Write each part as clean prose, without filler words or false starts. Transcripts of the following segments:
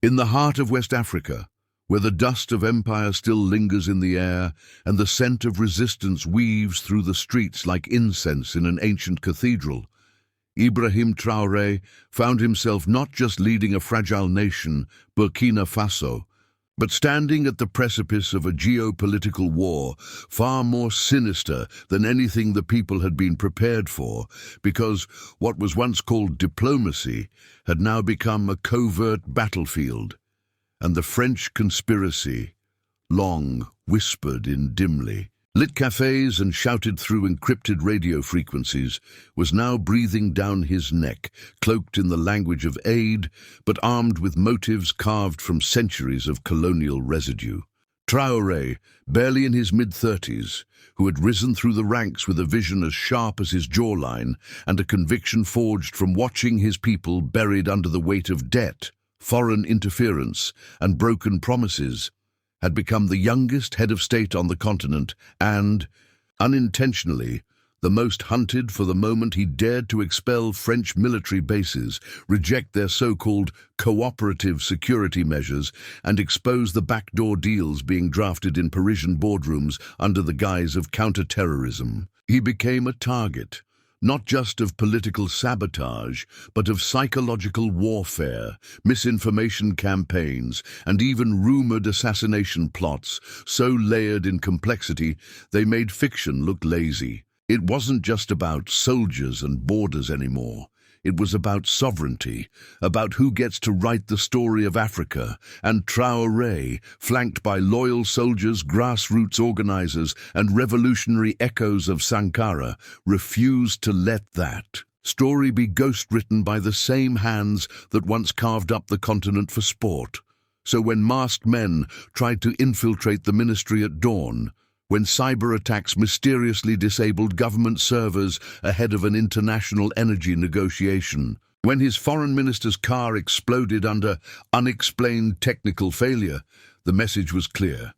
In the heart of West Africa, where the dust of empire still lingers in the air and the scent of resistance weaves through the streets like incense in an ancient cathedral, Ibrahim Traoré found himself not just leading a fragile nation, Burkina Faso, but standing at the precipice of a geopolitical war far more sinister than anything the people had been prepared for, because what was once called diplomacy had now become a covert battlefield, and the French conspiracy, long whispered in dimly, lit cafes and shouted through encrypted radio frequencies, was now breathing down his neck, cloaked in the language of aid, but armed with motives carved from centuries of colonial residue. Traoré, barely in his mid-30s, who had risen through the ranks with a vision as sharp as his jawline and a conviction forged from watching his people buried under the weight of debt, foreign interference, and broken promises, had become the youngest head of state on the continent and, unintentionally, the most hunted for the moment he dared to expel French military bases, reject their so-called cooperative security measures, and expose the backdoor deals being drafted in Parisian boardrooms under the guise of counter-terrorism. He became a target, not just of political sabotage, but of psychological warfare, misinformation campaigns, and even rumored assassination plots, so layered in complexity they made fiction look lazy. It wasn't just about soldiers and borders anymore. It was about sovereignty, about who gets to write the story of Africa, and Traoré, flanked by loyal soldiers, grassroots organizers, and revolutionary echoes of Sankara, refused to let that story be ghost-written by the same hands that once carved up the continent for sport. So when masked men tried to infiltrate the ministry at dawn, when cyber attacks mysteriously disabled government servers ahead of an international energy negotiation, when his foreign minister's car exploded under unexplained technical failure, the message was clear: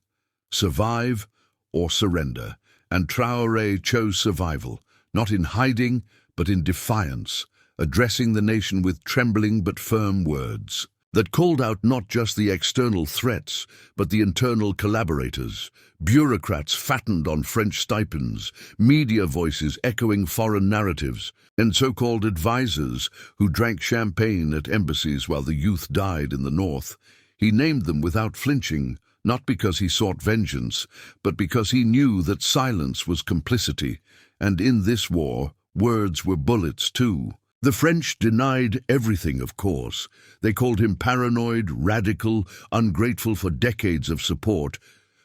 survive or surrender. And Traoré chose survival, not in hiding, but in defiance, addressing the nation with trembling but firm words that called out not just the external threats, but the internal collaborators, bureaucrats fattened on French stipends, media voices echoing foreign narratives, and so-called advisors who drank champagne at embassies while the youth died in the north. He named them without flinching, not because he sought vengeance, but because he knew that silence was complicity, and in this war, words were bullets too. The French denied everything, of course. They called him paranoid, radical, ungrateful for decades of support.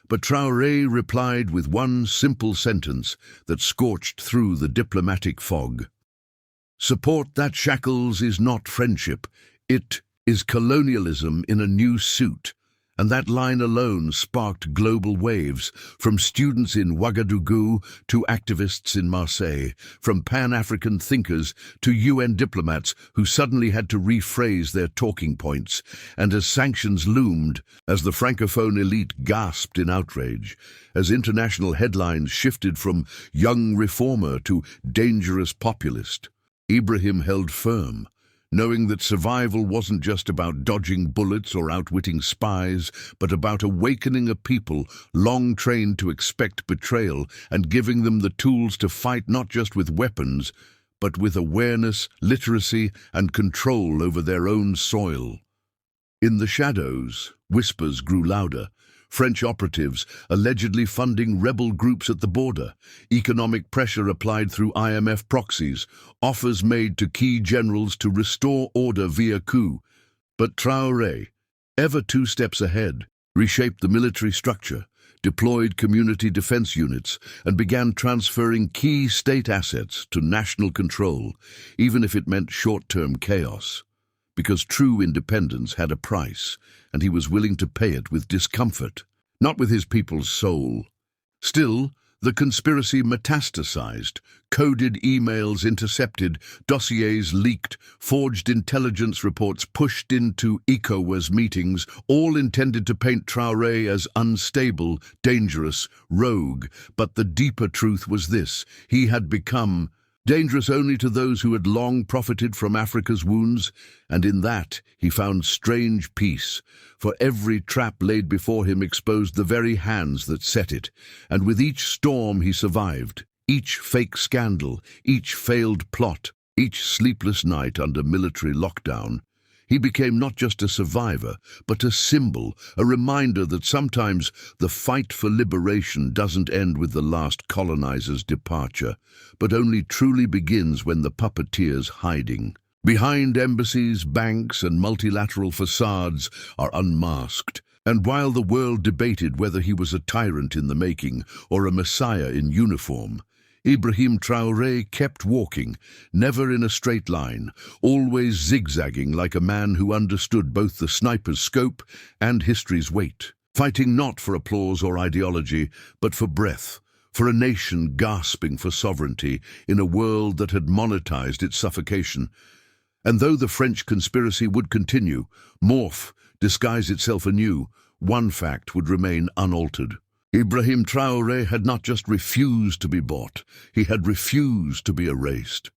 But Traoré replied with one simple sentence that scorched through the diplomatic fog. Support that shackles is not friendship. It is colonialism in a new suit. And that line alone sparked global waves, from students in Ouagadougou to activists in Marseille, from Pan-African thinkers to UN diplomats who suddenly had to rephrase their talking points. And as sanctions loomed, as the Francophone elite gasped in outrage, as international headlines shifted from young reformer to dangerous populist, Ibrahim held firm, knowing that survival wasn't just about dodging bullets or outwitting spies, but about awakening a people long trained to expect betrayal and giving them the tools to fight not just with weapons, but with awareness, literacy, and control over their own soil. In the shadows, whispers grew louder. French operatives allegedly funding rebel groups at the border, economic pressure applied through IMF proxies, offers made to key generals to restore order via coup. But Traoré, ever 2 steps ahead, reshaped the military structure, deployed community defense units, and began transferring key state assets to national control, even if it meant short-term chaos. Because true independence had a price, and he was willing to pay it with discomfort, not with his people's soul. Still, the conspiracy metastasized, coded emails intercepted, dossiers leaked, forged intelligence reports pushed into ECOWAS meetings, all intended to paint Traoré as unstable, dangerous, rogue. But the deeper truth was this: he had become dangerous only to those who had long profited from Africa's wounds, and in that he found strange peace, for every trap laid before him exposed the very hands that set it, and with each storm he survived, each fake scandal, each failed plot, each sleepless night under military lockdown. He became not just a survivor, but a symbol, a reminder that sometimes the fight for liberation doesn't end with the last colonizer's departure, but only truly begins when the puppeteer's hiding. Behind embassies, banks, and multilateral facades are unmasked, and while the world debated whether he was a tyrant in the making or a messiah in uniform, Ibrahim Traoré kept walking, never in a straight line, always zigzagging like a man who understood both the sniper's scope and history's weight, fighting not for applause or ideology, but for breath, for a nation gasping for sovereignty in a world that had monetized its suffocation. And though the French conspiracy would continue, morph, disguise itself anew, one fact would remain unaltered. Ibrahim Traoré had not just refused to be bought, he had refused to be erased.